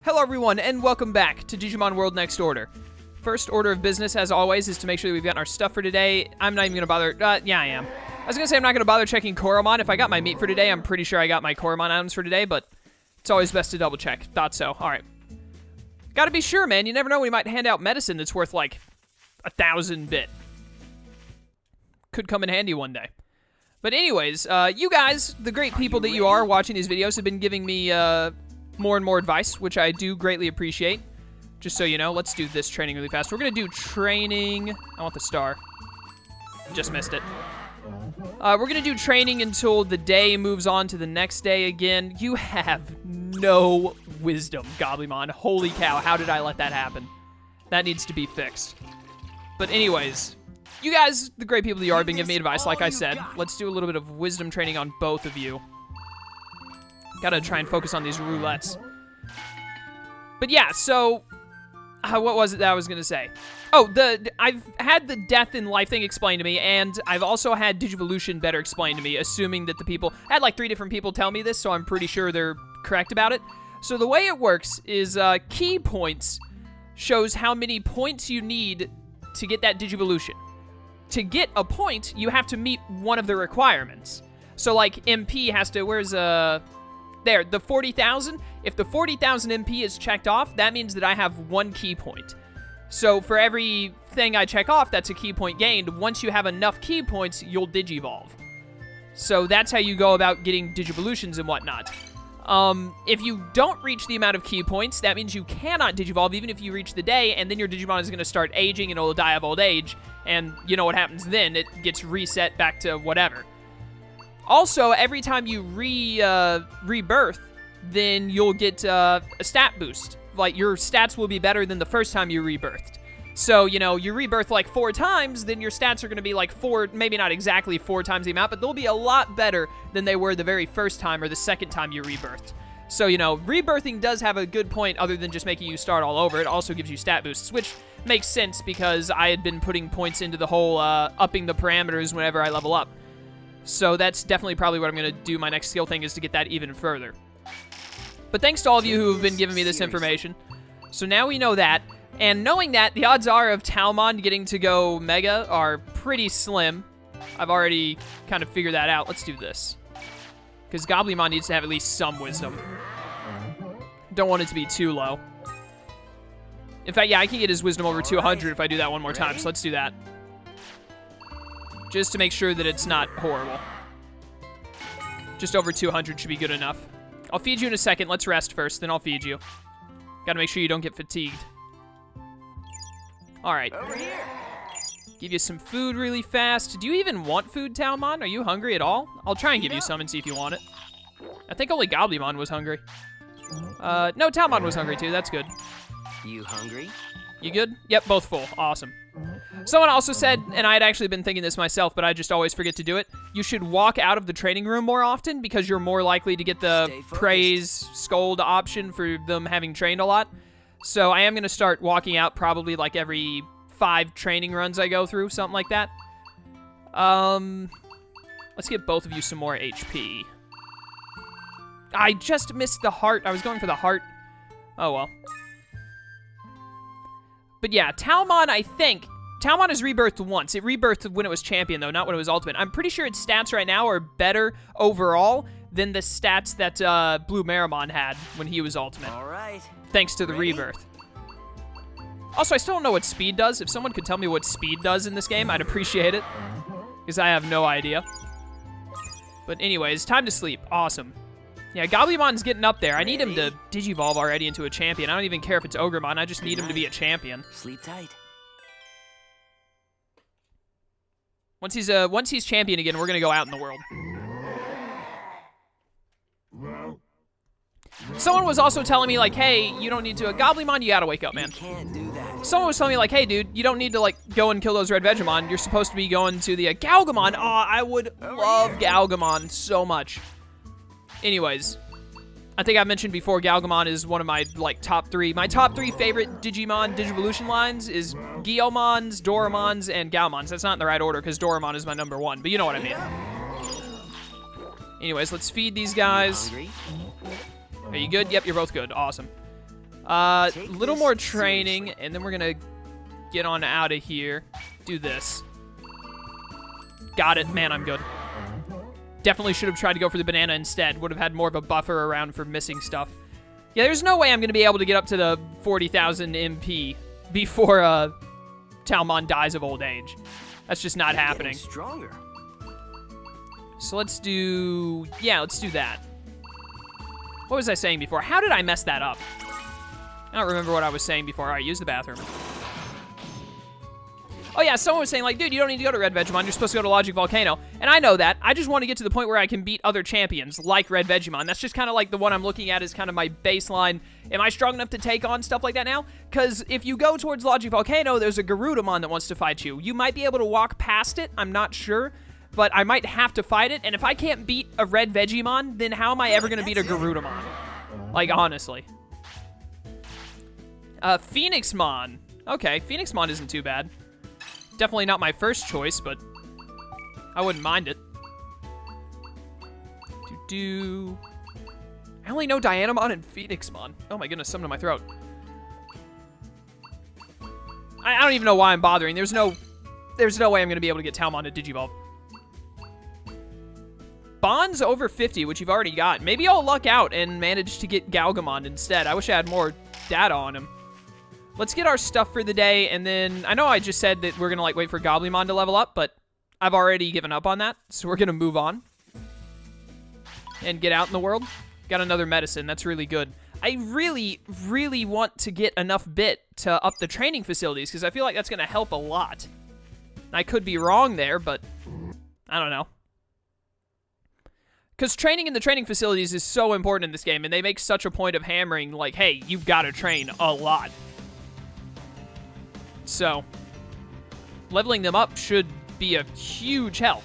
Hello everyone, and welcome back to Digimon World Next Order. First order of business, as always, is to make sure that we've gotten our stuff for today. I'm not even gonna bother, yeah I am. I was gonna say I'm not gonna bother checking Koromon. If I got my meat for today, I'm pretty sure I got my Koromon items for today, but it's always best to double check. Thought so, alright. Gotta be sure, man, you never know, we might hand out medicine that's worth like 1,000 bit. Could come in handy one day. But anyways, you guys, the great people that you are watching these videos, have been giving me, more and more advice, which I do greatly appreciate. Just so you know, let's do this training really fast. We're gonna do training. I want the star. Just missed it. We're gonna do training until the day moves on to the next day again. You have no wisdom, Goblymon. Holy cow, how did I let that happen? That needs to be fixed. But anyways, you guys, the great people that you are, have been giving me advice, like I said. Let's do a little bit of wisdom training on both of you. Gotta try and focus on these roulettes. But yeah, so what was it that I was gonna say? Oh, I've had the death in life thing explained to me, and I've also had Digivolution better explained to me, assuming that the people... I had like 3 different people tell me this, so I'm pretty sure they're correct about it. So the way it works is key points shows how many points you need to get that Digivolution. To get a point, you have to meet one of the requirements. So like MP has to... Where's there, the 40,000. If the 40,000 MP is checked off, that means that I have 1 key point. So for every thing I check off, that's a key point gained. Once you have enough key points, you'll Digivolve. So that's how you go about getting Digivolutions and whatnot. If you don't reach the amount of key points, that means you cannot Digivolve even if you reach the day, and then your Digimon is going to start aging and it'll die of old age. And you know what happens then? It gets reset back to whatever. Also, every time you rebirth, then you'll get a stat boost. Like, your stats will be better than the first time you rebirthed. So, you know, you rebirth like 4 times, then your stats are going to be like 4, maybe not exactly 4 times the amount, but they'll be a lot better than they were the very first time or the second time you rebirthed. So, you know, rebirthing does have a good point other than just making you start all over. It also gives you stat boosts, which makes sense because I had been putting points into the whole upping the parameters whenever I level up. So that's definitely probably what I'm going to do. My next skill thing is to get that even further. But thanks to all of you who have been giving me this information. So now we know that. And knowing that, the odds are of Talmon getting to go Mega are pretty slim. I've already kind of figured that out. Let's do this. Because Goblymon needs to have at least some wisdom. Don't want it to be too low. In fact, yeah, I can get his wisdom over 200 if I do that one more time. So let's do that. Just to make sure that it's not horrible. Just over 200 should be good enough. I'll feed you in a second. Let's rest first, then I'll feed you. Gotta make sure you don't get fatigued. Alright. Give you some food really fast. Do you even want food, Talmon? Are you hungry at all? I'll try and give you some and see if you want it. I think only Goblymon was hungry. No, Talmon was hungry too. That's good. You hungry? You good? Yep, both full. Awesome. Someone also said, and I had actually been thinking this myself, but I just always forget to do it, you should walk out of the training room more often because you're more likely to get the praise, scold option for them having trained a lot. So I am going to start walking out probably like every 5 training runs I go through, something like that. Let's get both of you some more HP. I just missed the heart. I was going for the heart. Oh, well. But yeah, Talmon, I think... Talmon has rebirthed once. It rebirthed when it was champion, though, not when it was ultimate. I'm pretty sure its stats right now are better overall than the stats that Blue Marimon had when he was ultimate. All right. Thanks to the rebirth. Also, I still don't know what speed does. If someone could tell me what speed does in this game, I'd appreciate it. Because I have no idea. But anyways, time to sleep. Awesome. Yeah, Goblymon's getting up there. I need him to Digivolve already into a champion. I don't even care if it's Ogremon. I just need him to be a champion. Sleep tight. Once he's champion again, we're gonna go out in the world. Someone was also telling me like, hey, you don't need to. Goblymon, you gotta wake up, man. You can't do that. Someone was telling me like, hey, dude, you don't need to like go and kill those red Vegemon. You're supposed to be going to the Galgamon. Oh, I would love Galgamon so much. Anyways, I think I mentioned before, Galgamon is one of my, like, top 3. My top 3 favorite Digimon Digivolution lines is Guillaumons, Doramons, and Gaomons. That's not in the right order, because Doramon is my number 1, but you know what I mean. Anyways, let's feed these guys. Are you good? Yep, you're both good. Awesome. Little more training, and then we're gonna get on out of here. Do this. Got it. Man, I'm good. Definitely should have tried to go for the banana instead. Would have had more of a buffer around for missing stuff. Yeah, there's no way I'm gonna be able to get up to the 40,000 MP before, Talmon dies of old age. That's just not happening. Stronger. So let's do... Yeah, let's do that. What was I saying before? How did I mess that up? I don't remember what I was saying before. All right, use the bathroom. Oh, yeah, someone was saying, like, dude, you don't need to go to Red Vegemon. You're supposed to go to Logic Volcano. And I know that. I just want to get to the point where I can beat other champions, like Red Vegemon. That's just kind of like the one I'm looking at is kind of my baseline. Am I strong enough to take on stuff like that now? Because if you go towards Logic Volcano, there's a Garudamon that wants to fight you. You might be able to walk past it. I'm not sure. But I might have to fight it. And if I can't beat a Red Vegemon, then how am I ever going to beat a Garudamon? Like, honestly. Phoenixmon. Okay, Phoenixmon isn't too bad. Definitely not my first choice, but I wouldn't mind it. I only know Dianamon and Phoenixmon. Oh my goodness, something in my throat. I don't even know why I'm bothering. There's no way I'm going to be able to get Talmon to Digivolve. Bond's over 50, which you've already got. Maybe I'll luck out and manage to get Galgamon instead. I wish I had more data on him. Let's get our stuff for the day, and then... I know I just said that we're going to, like, wait for Goblymon to level up, but I've already given up on that, so we're going to move on. And get out in the world. Got another medicine. That's really good. I really, really want to get enough bit to up the training facilities, because I feel like that's going to help a lot. I could be wrong there, but I don't know. Because training in the training facilities is so important in this game, and they make such a point of hammering, like, hey, you've got to train a lot. So, leveling them up should be a huge help.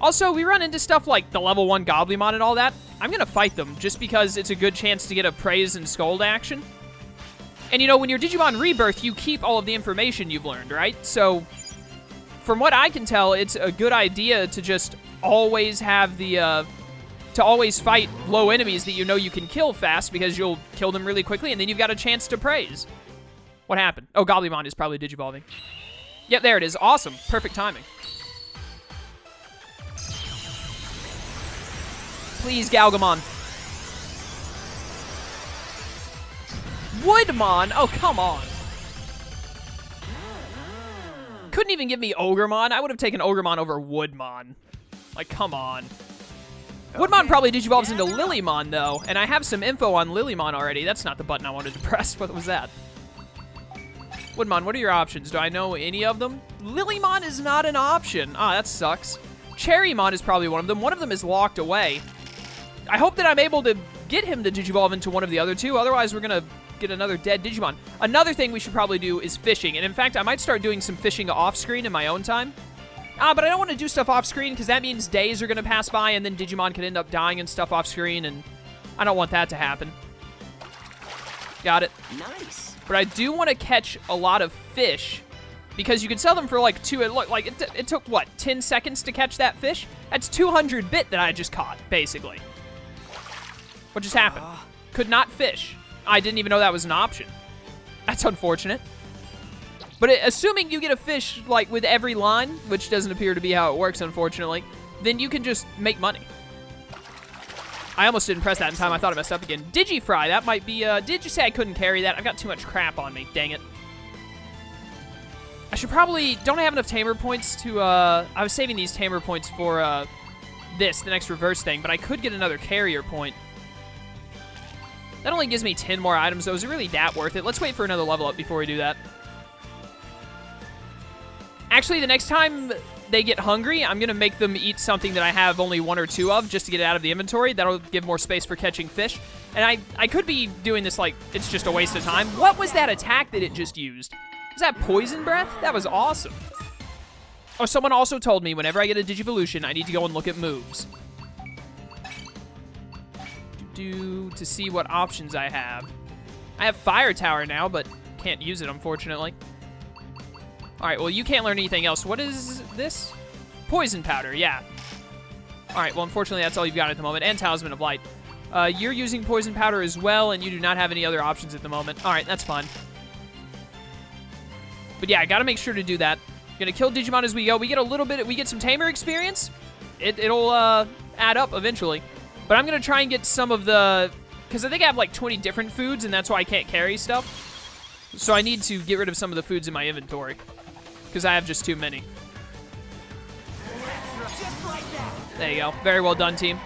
Also, we run into stuff like the level 1 Goblymon and all that. I'm going to fight them just because it's a good chance to get a Praise and Scold action. And, you know, when you're Digimon Rebirth, you keep all of the information you've learned, right? So, from what I can tell, it's a good idea to just always have the, to always fight low enemies that you know you can kill fast because you'll kill them really quickly and then you've got a chance to praise. What happened? Oh, Goblymon is probably Digivolving. Yep, there it is. Awesome. Perfect timing. Please, Galgamon. Woodmon? Oh, come on. Couldn't even give me Ogremon. I would have taken Ogremon over Woodmon. Like, come on. Woodmon probably Digivolves into Lilymon, though, and I have some info on Lilymon already. That's not the button I wanted to press. What was that? Woodmon, what are your options? Do I know any of them? Lilymon is not an option. Ah, that sucks. Cherrymon is probably one of them. One of them is locked away. I hope that I'm able to get him to Digivolve into one of the other two. Otherwise, we're going to get another dead Digimon. Another thing we should probably do is fishing. And in fact, I might start doing some fishing off-screen in my own time. But I don't want to do stuff off-screen because that means days are going to pass by and then Digimon could end up dying and stuff off-screen. And I don't want that to happen. Got it. Nice. But I do want to catch a lot of fish because you can sell them for like it took, what, 10 seconds to catch that fish? That's 200 bit that I just caught, basically. What just happened? Could not fish. I didn't even know that was an option. That's unfortunate. But assuming you get a fish, like, with every line, which doesn't appear to be how it works, unfortunately, then you can just make money. I almost didn't press that in time. I thought I messed up again. Digifry, that might be, did you say I couldn't carry that? I've got too much crap on me. Dang it. I should probably, don't I have enough tamer points to, I was saving these tamer points for, the next reverse thing, but I could get another carrier point. That only gives me 10 more items, though. Is it really that worth it? Let's wait for another level up before we do that. Actually, the next time they get hungry, I'm going to make them eat something that I have only 1 or 2 of just to get it out of the inventory. That'll give more space for catching fish. And I could be doing this like it's just a waste of time. What was that attack that it just used? Was that Poison Breath? That was awesome. Oh, someone also told me whenever I get a Digivolution, I need to go and look at moves. To see what options I have. I have Fire Tower now, but can't use it, unfortunately. Alright, well, you can't learn anything else. What is this? Poison Powder, yeah. Alright, well, unfortunately, that's all you've got at the moment. And Talisman of Light. You're using poison powder as well, and you do not have any other options at the moment. All right, that's fine. But yeah, I gotta make sure to do that. Gonna kill Digimon as we go. We get a little bit, we get some tamer experience. It'll add up eventually. But I'm gonna try and get some of the, because I think I have like 20 different foods, and that's why I can't carry stuff. So I need to get rid of some of the foods in my inventory, because I have just too many. There you go. Very well done, team.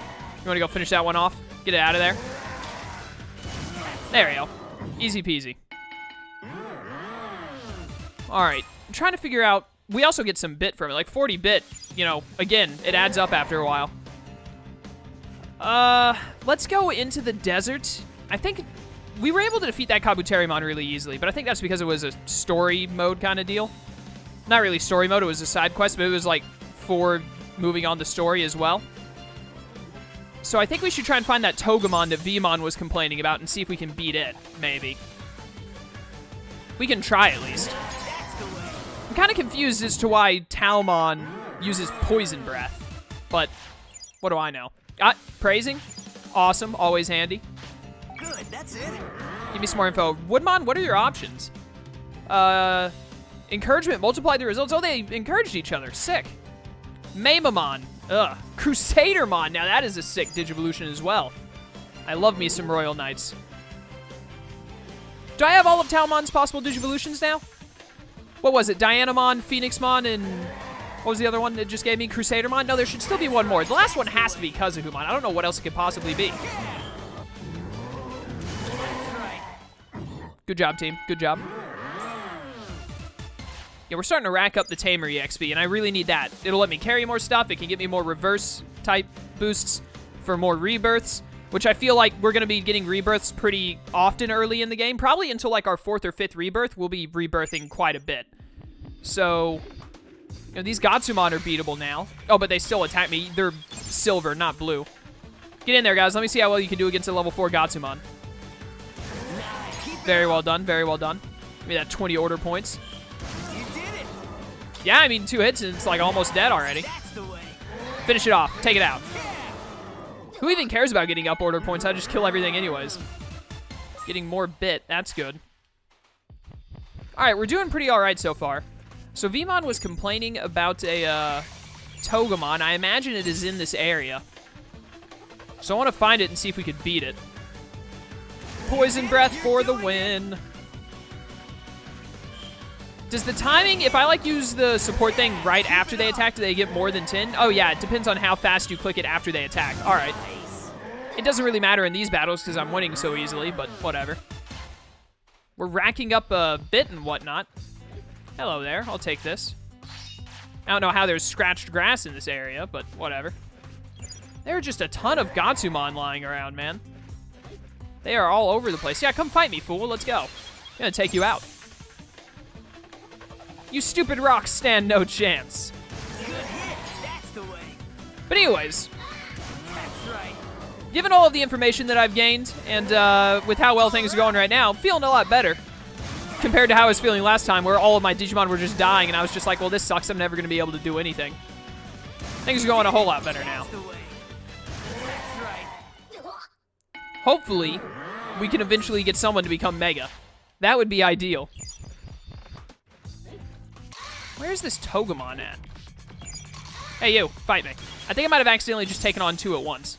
You wanna go finish that one off? Get it out of there. There we go. Easy peasy. All right, I'm trying to figure out, we also get some bit from it, like 40 bit, you know, again, it adds up after a while. Let's go into the desert. I think we were able to defeat that Kabuterimon really easily, but I think that's because it was a story mode kind of deal. Not really story mode, it was a side quest, but it was like for moving on the story as well. So I think we should try and find that Togemon that Vmon was complaining about and see if we can beat it, maybe. We can try at least. I'm kind of confused as to why Talmon uses Poison Breath, but what do I know? Praising? Awesome, always handy. Good, that's it. Give me some more info. Woodmon, what are your options? Encouragement, multiply the results. Oh, they encouraged each other. Sick. Mamamon. Ugh. Crusadermon. Now that is a sick Digivolution as well. I love me some Royal Knights. Do I have all of Talmon's possible Digivolutions now? What was it? Dianamon, Phoenixmon, and what was the other one that just gave me? Crusadermon? No, there should still be one more. The last one has to be Kazahumon. I don't know what else it could possibly be. Good job, team. Good job. Yeah, we're starting to rack up the Tamer EXP, and I really need that. It'll let me carry more stuff. It can get me more reverse-type boosts for more rebirths, which I feel like we're going to be getting rebirths pretty often early in the game. Probably until like our 4th or 5th rebirth, we'll be rebirthing quite a bit. So, you know, these Gatsumon are beatable now. Oh, but they still attack me. They're silver, not blue. Get in there, guys. Let me see how well you can do against a level 4 Gatsumon. Very well done. Very well done. Give me that 20 order points. Yeah, I mean, 2 hits and it's like almost dead already. Finish it off. Take it out. Who even cares about getting up order points? I just kill everything anyways. Getting more bit. That's good. All right, we're doing pretty all right so far. So Vmon was complaining about a Togemon. I imagine it is in this area. So I want to find it and see if we could beat it. Poison Breath for the win. Does the timing, if I like use the support thing right after they attack, do they get more than 10? Oh yeah, it depends on how fast you click it after they attack. All right. It doesn't really matter in these battles because I'm winning so easily, but whatever. We're racking up a bit and whatnot. Hello there, I'll take this. I don't know how there's scratched grass in this area, but whatever. There are just a ton of Gatsumon lying around, man. They are all over the place. Yeah, come fight me, fool. Let's go. I'm gonna take you out. You stupid rocks stand no chance. Good hit. That's the way. But anyways, That's right. given all of the information that I've gained, and with how well things are going right now, I'm feeling a lot better compared to how I was feeling last time, where all of my Digimon were just dying, and I was just like, well, this sucks. I'm never going to be able to do anything. Things are going a whole lot better now. That's the way. That's right. Hopefully, we can eventually get someone to become Mega. That would be ideal. Where's this Togemon at? Hey, you. Fight me. I think I might have accidentally just taken on 2 at once.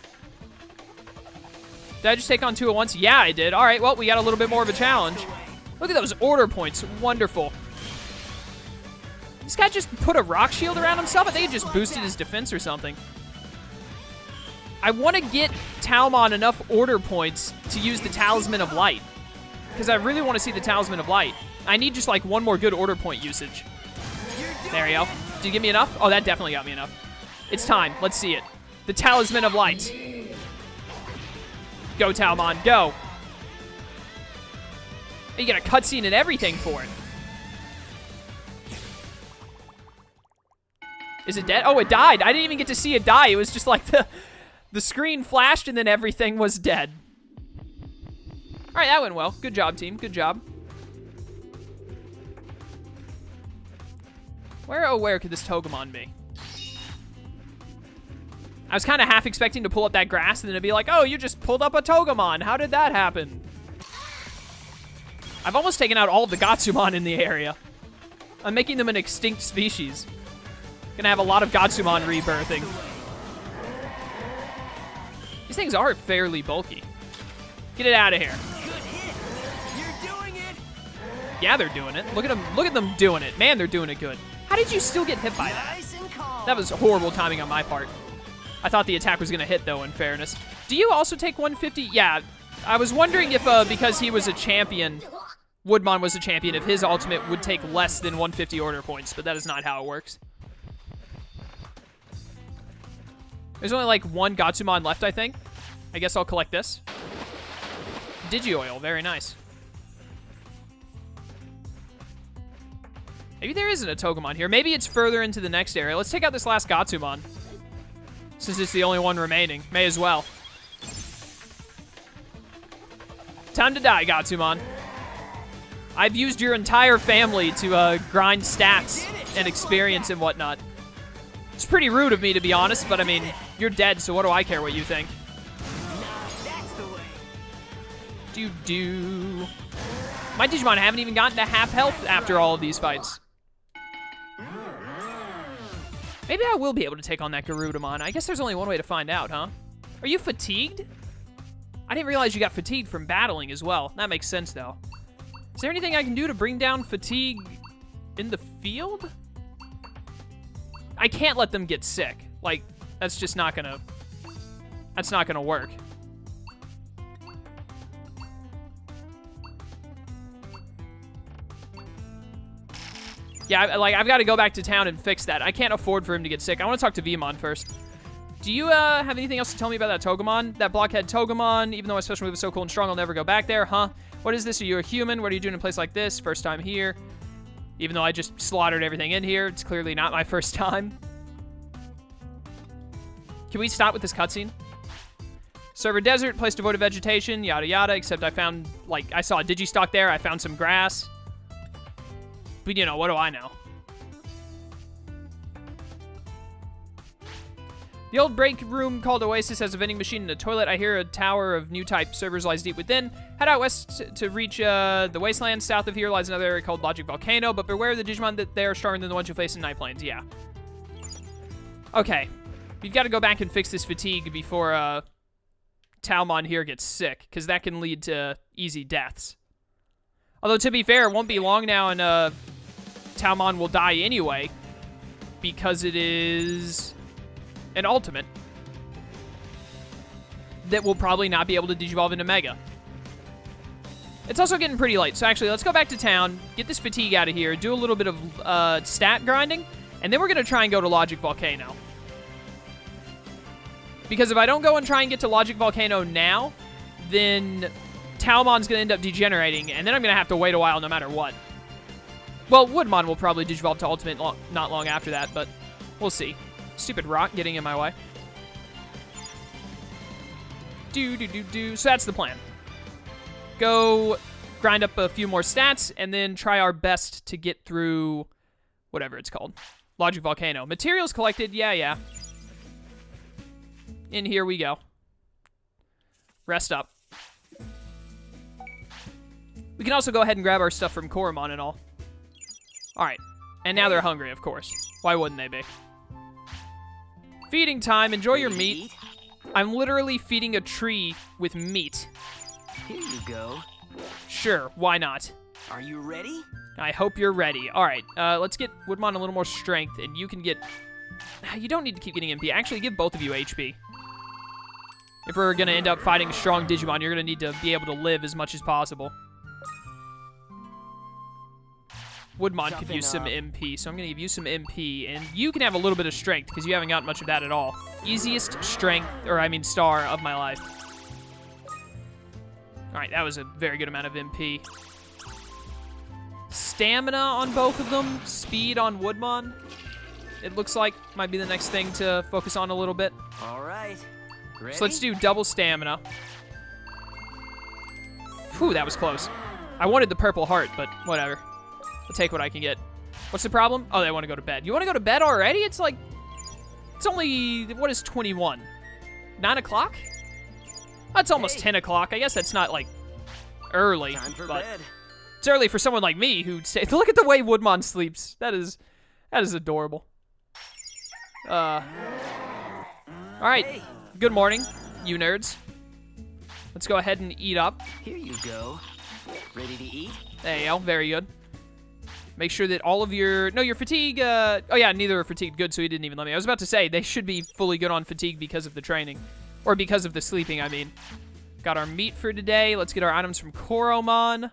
Did I just take on 2 at once? Yeah, I did. All right, well, we got a little bit more of a challenge. Look at those order points. Wonderful. This guy just put a rock shield around himself? I think he just boosted his defense or something. I want to get Talmon enough order points to use the Talisman of Light, because I really want to see the Talisman of Light. I need just like 1 more good order point usage. There we go. Did you give me enough? Oh, that definitely got me enough. It's time. Let's see it. The Talisman of Light. Go, Talmon. Go. You get a cutscene and everything for it. Is it dead? Oh, it died. I didn't even get to see it die. It was just like the screen flashed and then everything was dead. All right, that went well. Good job, team. Good job. Where, oh, where could this Togemon be? I was kind of half expecting to pull up that grass and then it'd be like, oh, you just pulled up a Togemon. How did that happen? I've almost taken out all of the Gatsumon in the area. I'm making them an extinct species. Gonna have a lot of Gatsumon rebirthing. These things are fairly bulky. Get it out of here. Good hit. You're doing it. Yeah, they're doing it. Look at them. Look at them doing it. Man, they're doing it good. How did you still get hit by that? Nice and calm. That was horrible timing on my part. I thought the attack was gonna hit though, in fairness. Do you also take 150? Yeah, I was wondering if because he was a champion, Woodmon was a champion, if his ultimate would take less than 150 order points, but that is not how it works. There's only like one Gatsumon left, I think. I guess I'll collect this. Digioil, very nice. Maybe there isn't a Togemon here. Maybe it's further into the next area. Let's take out this last Gatsumon. Since it's the only one remaining. May as well. Time to die, Gatsumon. I've used your entire family to grind stats and experience and whatnot. It's pretty rude of me, to be honest, but I mean, you're dead, so what do I care what you think? That's the way. Do-do. My Digimon haven't even gotten to half health after all of these fights. Maybe I will be able to take on that Garudamon. I guess there's only one way to find out, huh? Are you fatigued? I didn't realize you got fatigued from battling as well. That makes sense, though. Is there anything I can do to bring down fatigue in the field? I can't let them get sick. Like, that's just not gonna... That's not gonna work. Yeah, I've got to go back to town and fix that. I can't afford for him to get sick. I want to talk to Vmon first. Do you have anything else to tell me about that Togemon? That blockhead Togemon, even though my special move is so cool and strong, I'll never go back there, huh? What is this? Are you a human? What are you doing in a place like this? First time here. Even though I just slaughtered everything in here, it's clearly not my first time. Can we stop with this cutscene? Server desert, place devoid of vegetation, yada yada, except I found, like, I saw a Digistock there, I found some grass. But, you know, what do I know? The old break room called Oasis has a vending machine and a toilet. I hear a tower of new type servers lies deep within. Head out west to reach the wasteland. South of here lies another area called Logic Volcano, but beware of the Digimon that they are stronger than the ones you face in Night Plains. Yeah. Okay. We've got to go back and fix this fatigue before Talmon here gets sick, because that can lead to easy deaths. Although, to be fair, it won't be long now, and Talmon will die anyway, because it is an ultimate that will probably not be able to digivolve into Mega. It's also getting pretty late, so actually, let's go back to town, get this fatigue out of here, do a little bit of stat grinding, and then we're going to try and go to Logic Volcano. Because if I don't go and try and get to Logic Volcano now, then Talmon's going to end up degenerating, and then I'm going to have to wait a while no matter what. Well, Woodmon will probably digivolve to Ultimate not long after that, but we'll see. Stupid rock getting in my way. So that's the plan. Go grind up a few more stats, and then try our best to get through whatever it's called. Logic Volcano. Materials collected, yeah. In here we go. Rest up. We can also go ahead and grab our stuff from Koromon and all. Alright. And now they're hungry, of course. Why wouldn't they be? Feeding time. Enjoy your meat. I'm literally feeding a tree with meat. Here you go. Sure, why not? Are you ready? I hope you're ready. Alright, let's get Woodmon a little more strength, and you can get... You don't need to keep getting MP. Actually, give both of you HP. If we're going to end up fighting strong Digimon, you're going to need to be able to live as much as possible. Woodmon could use some MP, so I'm going to give you some MP, and you can have a little bit of strength, because you haven't got much of that at all. Easiest strength, or I mean star of my life. Alright, that was a very good amount of MP. Stamina on both of them, speed on Woodmon. It looks like might be the next thing to focus on a little bit. All right. Ready? So let's do double stamina. Whew, that was close. I wanted the purple heart, but whatever. I'll take what I can get. What's the problem? Oh, they want to go to bed. You want to go to bed already? It's like It's only, what is 21? 9 o'clock? That's almost Hey. 10 o'clock. I guess that's not, like, early, Time for but bed. it's early for someone like me who stays. Look at the way Woodmon sleeps. That is adorable. All right. Hey. Good morning, you nerds. Let's go ahead and eat up. Here you go. Ready to eat? There you go. Very good. Make sure that all of your fatigue. Oh yeah, neither are fatigued. Good, so he didn't even let me. I was about to say they should be fully good on fatigue because of the training, or because of the sleeping. I mean, got our meat for today. Let's get our items from Koromon.